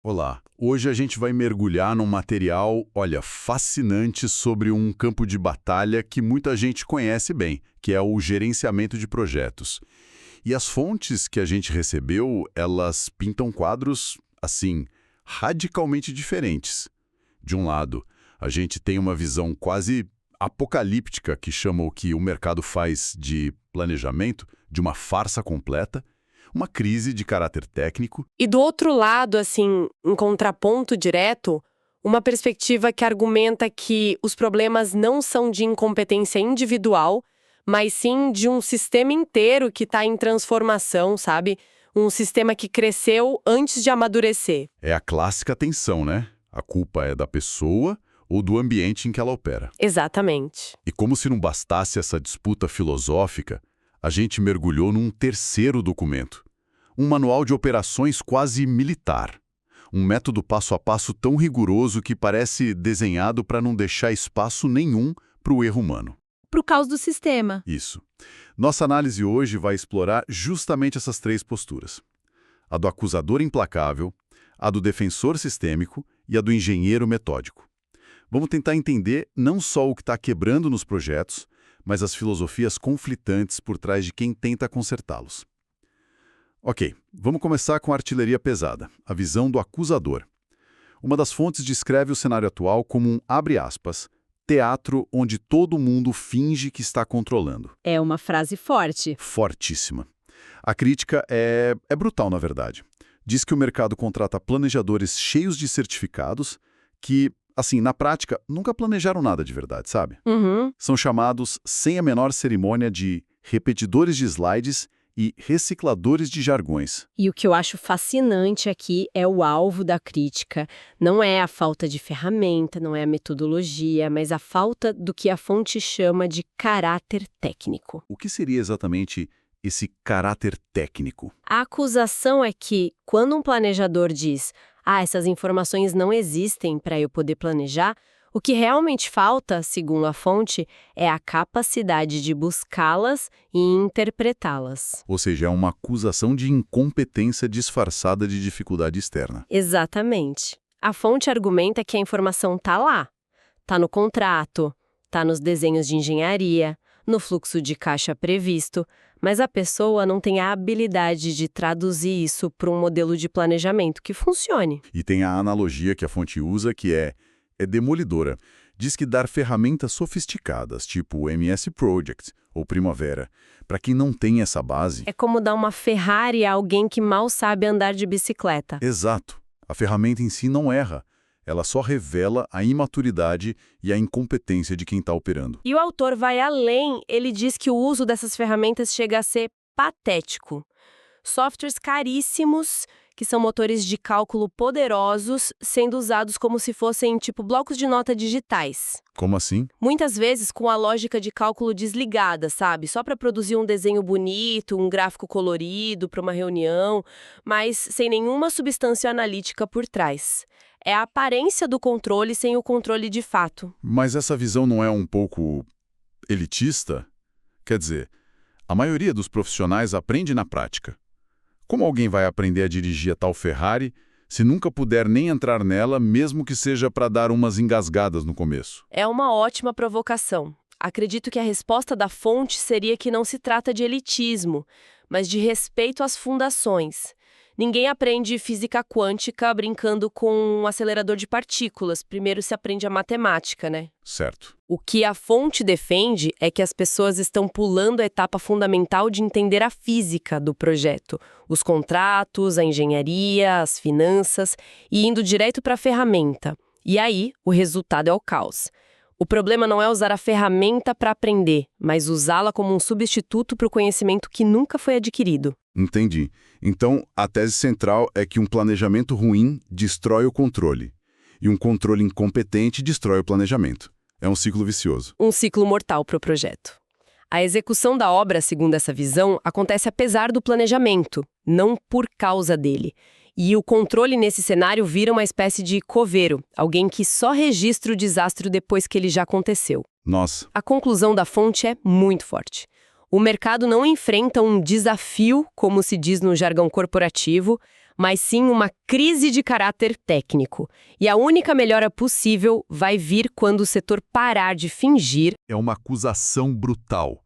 Olá, hoje a gente vai mergulhar num material, olha, fascinante sobre um campo de batalha que muita gente conhece bem, que é o gerenciamento de projetos. E as fontes que a gente recebeu, elas pintam quadros, assim, radicalmente diferentes. De um lado, a gente tem uma visão quase apocalíptica que chama o que o mercado faz de planejamento, de uma farsa completa, uma crise de caráter técnico. E do outro lado, assim, em contraponto direto, uma perspectiva que argumenta que os problemas não são de incompetência individual, mas sim de um sistema inteiro que está em transformação, sabe? Um sistema que cresceu antes de amadurecer. É a clássica tensão, né? A culpa é da pessoa ou do ambiente em que ela opera. Exatamente. E como se não bastasse essa disputa filosófica, a gente mergulhou num terceiro documento. Um manual de operações quase militar. Um método passo a passo tão rigoroso que parece desenhado para não deixar espaço nenhum para o erro humano. Para o caos do sistema. Isso. Nossa análise hoje vai explorar justamente essas três posturas. A do acusador implacável, a do defensor sistêmico e a do engenheiro metódico. Vamos tentar entender não só o que está quebrando nos projetos, mas as filosofias conflitantes por trás de quem tenta consertá-los. Ok, vamos começar com a artilharia pesada, a visão do acusador. Uma das fontes descreve o cenário atual como um, abre aspas, teatro onde todo mundo finge que está controlando. É uma frase forte. Fortíssima. A crítica é brutal, na verdade. Diz que o mercado contrata planejadores cheios de certificados que, assim, na prática, nunca planejaram nada de verdade, sabe? Uhum. São chamados, sem a menor cerimônia, de repetidores de slides e recicladores de jargões. E o que eu acho fascinante aqui é o alvo da crítica. Não é a falta de ferramenta, não é a metodologia, mas a falta do que a fonte chama de caráter técnico. O que seria exatamente esse caráter técnico? A acusação é que, quando um planejador diz essas informações não existem para eu poder planejar, o que realmente falta, segundo a fonte, é a capacidade de buscá-las e interpretá-las. Ou seja, é uma acusação de incompetência disfarçada de dificuldade externa. Exatamente. A fonte argumenta que a informação está lá. Está no contrato, está nos desenhos de engenharia, no fluxo de caixa previsto, mas a pessoa não tem a habilidade de traduzir isso para um modelo de planejamento que funcione. E tem a analogia que a fonte usa que é demolidora. Diz que dar ferramentas sofisticadas, tipo o MS Project ou Primavera, para quem não tem essa base... É como dar uma Ferrari a alguém que mal sabe andar de bicicleta. Exato. A ferramenta em si não erra. Ela só revela a imaturidade e a incompetência de quem está operando. E o autor vai além, ele diz que o uso dessas ferramentas chega a ser patético. Softwares caríssimos, que são motores de cálculo poderosos, sendo usados como se fossem tipo blocos de nota digitais. Como assim? Muitas vezes com a lógica de cálculo desligada, sabe? Só para produzir um desenho bonito, um gráfico colorido para uma reunião, mas sem nenhuma substância analítica por trás. É a aparência do controle sem o controle de fato. Mas essa visão não é um pouco elitista? Quer dizer, a maioria dos profissionais aprende na prática. Como alguém vai aprender a dirigir a tal Ferrari se nunca puder nem entrar nela, mesmo que seja para dar umas engasgadas no começo? É uma ótima provocação. Acredito que a resposta da fonte seria que não se trata de elitismo, mas de respeito às fundações. Ninguém aprende física quântica brincando com um acelerador de partículas. Primeiro se aprende a matemática, né? Certo. O que a fonte defende é que as pessoas estão pulando a etapa fundamental de entender a física do projeto, os contratos, a engenharia, as finanças, e indo direto para a ferramenta. E aí, o resultado é o caos. O problema não é usar a ferramenta para aprender, mas usá-la como um substituto para o conhecimento que nunca foi adquirido. Entendi. Então, a tese central é que um planejamento ruim destrói o controle, e um controle incompetente destrói o planejamento. É um ciclo vicioso. Um ciclo mortal para o projeto. A execução da obra, segundo essa visão, acontece apesar do planejamento, não por causa dele. E o controle nesse cenário vira uma espécie de coveiro, alguém que só registra o desastre depois que ele já aconteceu. Nossa. A conclusão da fonte é muito forte. O mercado não enfrenta um desafio, como se diz no jargão corporativo, mas sim uma crise de caráter técnico. E a única melhora possível vai vir quando o setor parar de fingir. É uma acusação brutal.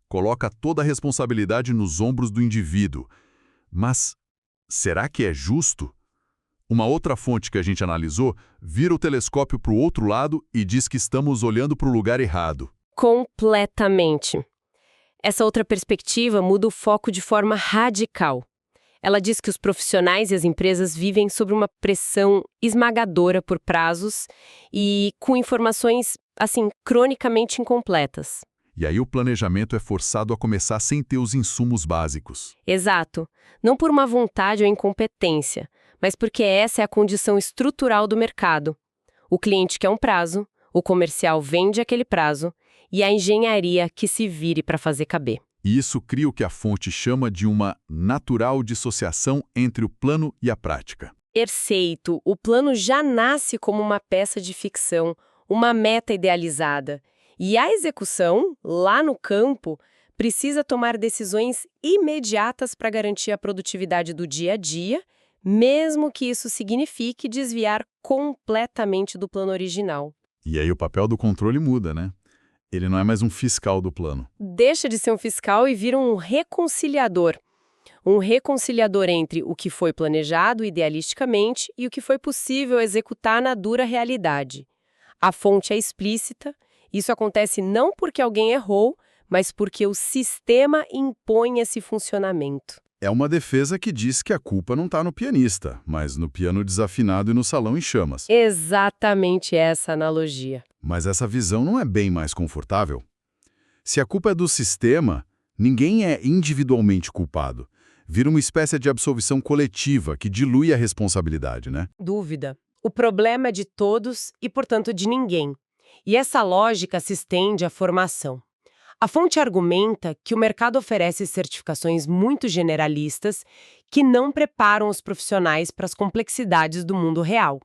Coloca toda a responsabilidade nos ombros do indivíduo. Mas será que é justo? Uma outra fonte que a gente analisou vira o telescópio para o outro lado e diz que estamos olhando para o lugar errado. Completamente. Essa outra perspectiva muda o foco de forma radical. Ela diz que os profissionais e as empresas vivem sob uma pressão esmagadora por prazos e com informações, assim, cronicamente incompletas. E aí o planejamento é forçado a começar sem ter os insumos básicos. Exato. Não por uma vontade ou incompetência, mas porque essa é a condição estrutural do mercado. O cliente quer um prazo, o comercial vende aquele prazo e a engenharia que se vire para fazer caber. E isso cria o que a fonte chama de uma natural dissociação entre o plano e a prática. Perfeito. O plano já nasce como uma peça de ficção, uma meta idealizada. E a execução, lá no campo, precisa tomar decisões imediatas para garantir a produtividade do dia a dia, mesmo que isso signifique desviar completamente do plano original. E aí o papel do controle muda, né? Ele não é mais um fiscal do plano. Deixa de ser um fiscal e vira um reconciliador. Um reconciliador entre o que foi planejado idealisticamente e o que foi possível executar na dura realidade. A fonte é explícita. Isso acontece não porque alguém errou, mas porque o sistema impõe esse funcionamento. É uma defesa que diz que a culpa não está no pianista, mas no piano desafinado e no salão em chamas. Exatamente essa analogia. Mas essa visão não é bem mais confortável. Se a culpa é do sistema, ninguém é individualmente culpado. Vira uma espécie de absolvição coletiva que dilui a responsabilidade, né? Dúvida. O problema é de todos e, portanto, de ninguém. E essa lógica se estende à formação. A fonte argumenta que o mercado oferece certificações muito generalistas que não preparam os profissionais para as complexidades do mundo real.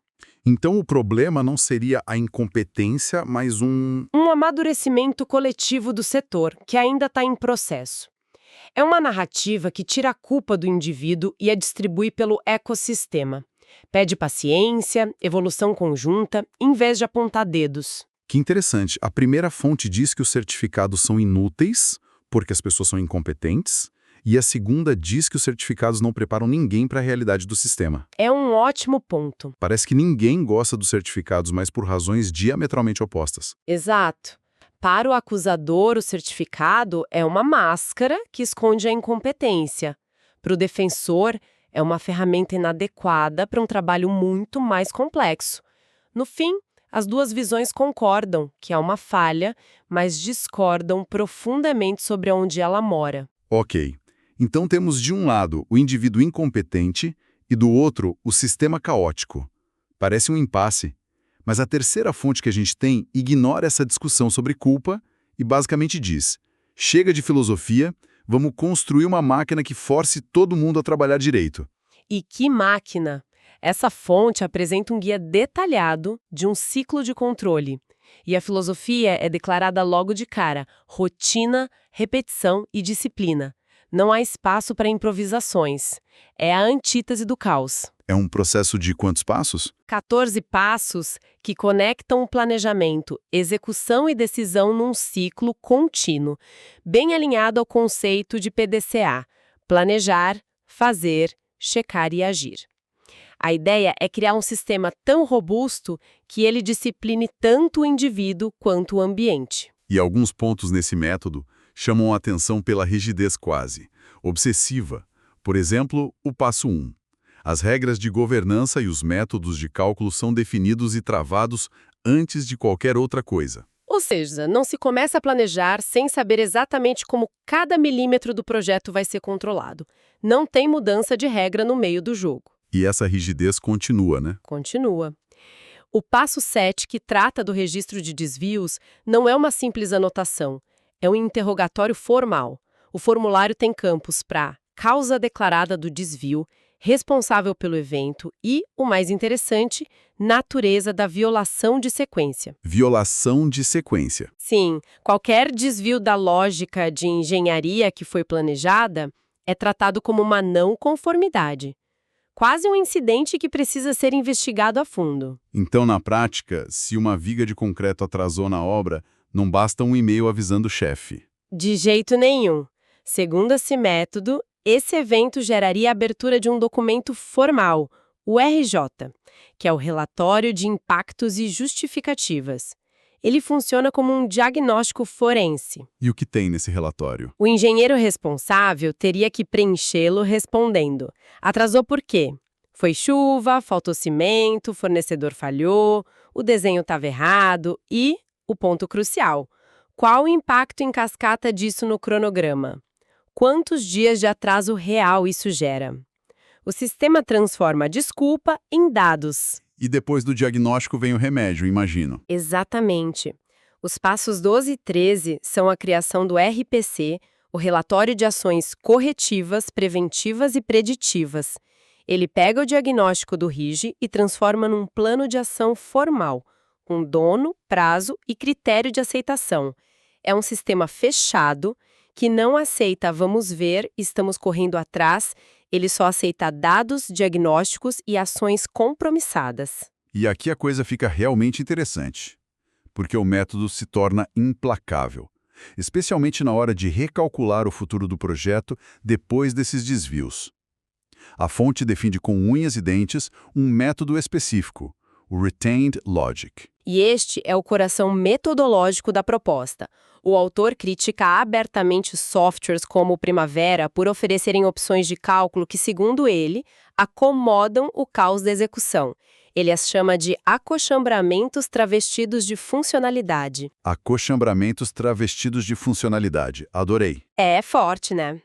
Então o problema não seria a incompetência, mas um Amadurecimento coletivo do setor, que ainda está em processo. É uma narrativa que tira a culpa do indivíduo e a distribui pelo ecossistema. Pede paciência, evolução conjunta, em vez de apontar dedos. Que interessante. A primeira fonte diz que os certificados são inúteis, porque as pessoas são incompetentes, e a segunda diz que os certificados não preparam ninguém para a realidade do sistema. É um ótimo ponto. Parece que ninguém gosta dos certificados, mas por razões diametralmente opostas. Exato. Para o acusador, o certificado é uma máscara que esconde a incompetência. Para o defensor, é uma ferramenta inadequada para um trabalho muito mais complexo. No fim, as duas visões concordam que há uma falha, mas discordam profundamente sobre onde ela mora. Ok. Então temos de um lado o indivíduo incompetente e do outro o sistema caótico. Parece um impasse. Mas a terceira fonte que a gente tem ignora essa discussão sobre culpa e basicamente diz: chega de filosofia, vamos construir uma máquina que force todo mundo a trabalhar direito. E que máquina! Essa fonte apresenta um guia detalhado de um ciclo de controle. E a filosofia é declarada logo de cara: rotina, repetição e disciplina. Não há espaço para improvisações. É a antítese do caos. É um processo de quantos passos? 14 passos que conectam o planejamento, execução e decisão num ciclo contínuo, bem alinhado ao conceito de PDCA: planejar, fazer, checar e agir. A ideia é criar um sistema tão robusto que ele discipline tanto o indivíduo quanto o ambiente. E alguns pontos nesse método chamam a atenção pela rigidez quase obsessiva. Por exemplo, o passo 1. As regras de governança e os métodos de cálculo são definidos e travados antes de qualquer outra coisa. Ou seja, não se começa a planejar sem saber exatamente como cada milímetro do projeto vai ser controlado. Não tem mudança de regra no meio do jogo. E essa rigidez continua, né? Continua. O passo 7, que trata do registro de desvios, não é uma simples anotação. É um interrogatório formal. O formulário tem campos para causa declarada do desvio, responsável pelo evento e, o mais interessante, natureza da violação de sequência. Violação de sequência. Sim, qualquer desvio da lógica de engenharia que foi planejada é tratado como uma não conformidade. Quase um incidente que precisa ser investigado a fundo. Então, na prática, se uma viga de concreto atrasou na obra, não basta um e-mail avisando o chefe. De jeito nenhum. Segundo esse método, esse evento geraria a abertura de um documento formal, o RJ, que é o Relatório de Impactos e Justificativas. Ele funciona como um diagnóstico forense. E o que tem nesse relatório? O engenheiro responsável teria que preenchê-lo respondendo: atrasou por quê? Foi chuva, faltou cimento, o fornecedor falhou, o desenho estava errado e, o ponto crucial, qual o impacto em cascata disso no cronograma? Quantos dias de atraso real isso gera? O sistema transforma a desculpa em dados. E depois do diagnóstico vem o remédio, imagino. Exatamente. Os passos 12 e 13 são a criação do RPC, o Relatório de Ações Corretivas, Preventivas e Preditivas. Ele pega o diagnóstico do RIGE e transforma num plano de ação formal, com dono, prazo e critério de aceitação. É um sistema fechado que não aceita vamos ver, estamos correndo atrás, ele só aceita dados, diagnósticos e ações compromissadas. E aqui a coisa fica realmente interessante, porque o método se torna implacável, especialmente na hora de recalcular o futuro do projeto depois desses desvios. A fonte define com unhas e dentes um método específico, o Retained Logic. E este é o coração metodológico da proposta. O autor critica abertamente softwares como o Primavera por oferecerem opções de cálculo que, segundo ele, acomodam o caos da execução. Ele as chama de acochambramentos travestidos de funcionalidade. Acochambramentos travestidos de funcionalidade. Adorei. É forte, né?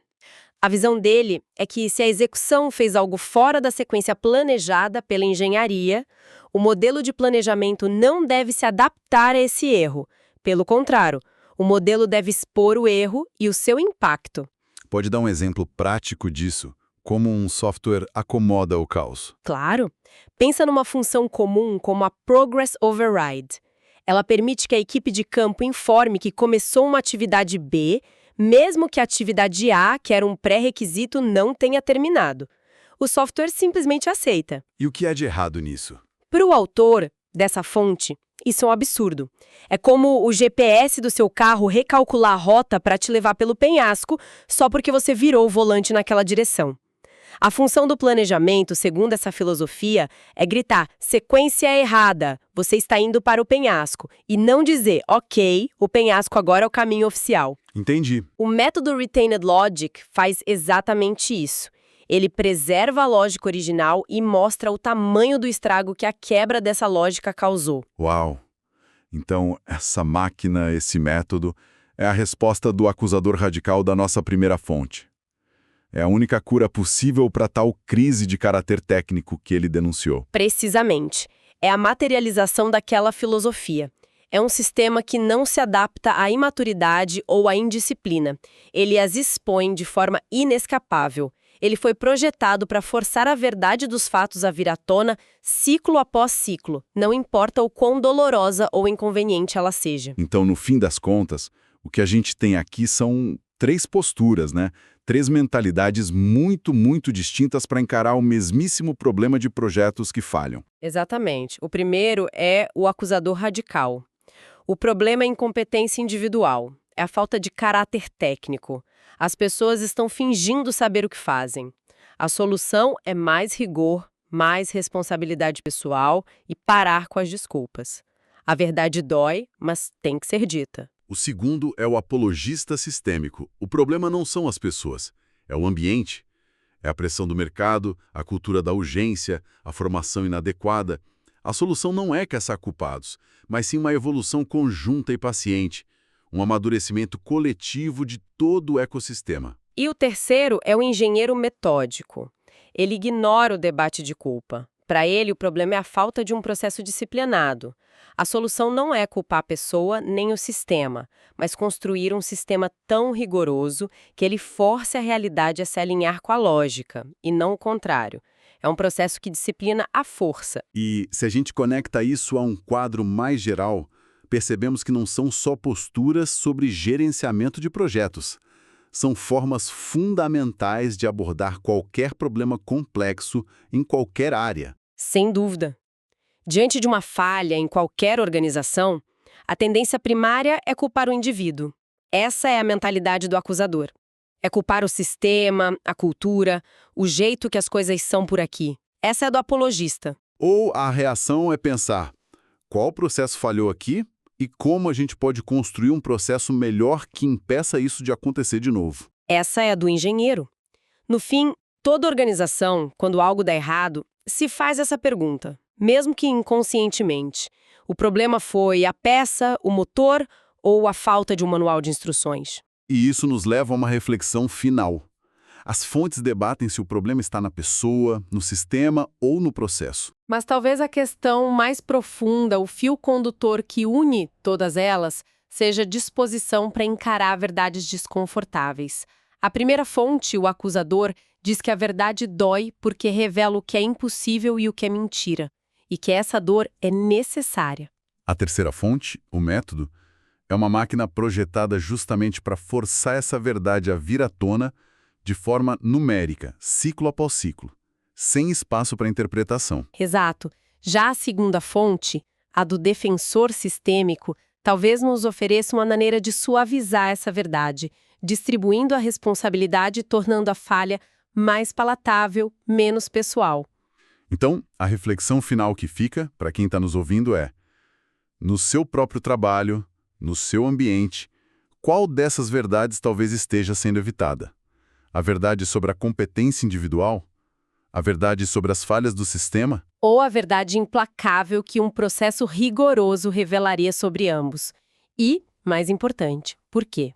A visão dele é que se a execução fez algo fora da sequência planejada pela engenharia, o modelo de planejamento não deve se adaptar a esse erro. Pelo contrário, o modelo deve expor o erro e o seu impacto. Pode dar um exemplo prático disso? Como um software acomoda o caos? Claro. Pensa numa função comum como a Progress Override. Ela permite que a equipe de campo informe que começou uma atividade B, mesmo que a atividade A, que era um pré-requisito, não tenha terminado. O software simplesmente aceita. E o que há de errado nisso? Para o autor dessa fonte, isso é um absurdo. É como o GPS do seu carro recalcular a rota para te levar pelo penhasco só porque você virou o volante naquela direção. A função do planejamento, segundo essa filosofia, é gritar sequência errada, você está indo para o penhasco, e não dizer, ok, o penhasco agora é o caminho oficial. Entendi. O método Retained Logic faz exatamente isso. Ele preserva a lógica original e mostra o tamanho do estrago que a quebra dessa lógica causou. Uau! Então, essa máquina, esse método, é a resposta do acusador radical da nossa primeira fonte. É a única cura possível para tal crise de caráter técnico que ele denunciou. Precisamente. É a materialização daquela filosofia. É um sistema que não se adapta à imaturidade ou à indisciplina. Ele as expõe de forma inescapável. Ele foi projetado para forçar a verdade dos fatos a vir à tona ciclo após ciclo, não importa o quão dolorosa ou inconveniente ela seja. Então, no fim das contas, o que a gente tem aqui são 3 posturas, né? 3 mentalidades muito, muito distintas para encarar o mesmíssimo problema de projetos que falham. Exatamente. O primeiro é o acusador radical. O problema é a incompetência individual, é a falta de caráter técnico. As pessoas estão fingindo saber o que fazem. A solução é mais rigor, mais responsabilidade pessoal e parar com as desculpas. A verdade dói, mas tem que ser dita. O segundo é o apologista sistêmico. O problema não são as pessoas, é o ambiente. É a pressão do mercado, a cultura da urgência, a formação inadequada. A solução não é caçar culpados, mas sim uma evolução conjunta e paciente, um amadurecimento coletivo de todo o ecossistema. E o terceiro é o engenheiro metódico. Ele ignora o debate de culpa. Para ele, o problema é a falta de um processo disciplinado. A solução não é culpar a pessoa nem o sistema, mas construir um sistema tão rigoroso que ele force a realidade a se alinhar com a lógica, e não o contrário. É um processo que disciplina à força. E se a gente conecta isso a um quadro mais geral, percebemos que não são só posturas sobre gerenciamento de projetos. são formas fundamentais de abordar qualquer problema complexo em qualquer área. Sem dúvida. Diante de uma falha em qualquer organização, a tendência primária é culpar o indivíduo. Essa é a mentalidade do acusador. É culpar o sistema, a cultura, o jeito que as coisas são por aqui. Essa é a do apologista. Ou a reação é pensar: qual processo falhou aqui e como a gente pode construir um processo melhor que impeça isso de acontecer de novo. Essa é a do engenheiro. No fim, toda organização, quando algo dá errado, se faz essa pergunta, mesmo que inconscientemente. O problema foi a peça, o motor ou a falta de um manual de instruções? E isso nos leva a uma reflexão final. As fontes debatem se o problema está na pessoa, no sistema ou no processo. Mas talvez a questão mais profunda, o fio condutor que une todas elas, seja a disposição para encarar verdades desconfortáveis. A primeira fonte, o acusador, diz que a verdade dói porque revela o que é impossível e o que é mentira, e que essa dor é necessária. A terceira fonte, o método, é uma máquina projetada justamente para forçar essa verdade a vir à tona de forma numérica, ciclo após ciclo, sem espaço para interpretação. Exato. Já a segunda fonte, a do defensor sistêmico, talvez nos ofereça uma maneira de suavizar essa verdade, distribuindo a responsabilidade e tornando a falha mais palatável, menos pessoal. Então, a reflexão final que fica, para quem está nos ouvindo, é: no seu próprio trabalho, no seu ambiente, qual dessas verdades talvez esteja sendo evitada? A verdade sobre a competência individual? A verdade sobre as falhas do sistema? Ou a verdade implacável que um processo rigoroso revelaria sobre ambos? E, mais importante, por quê?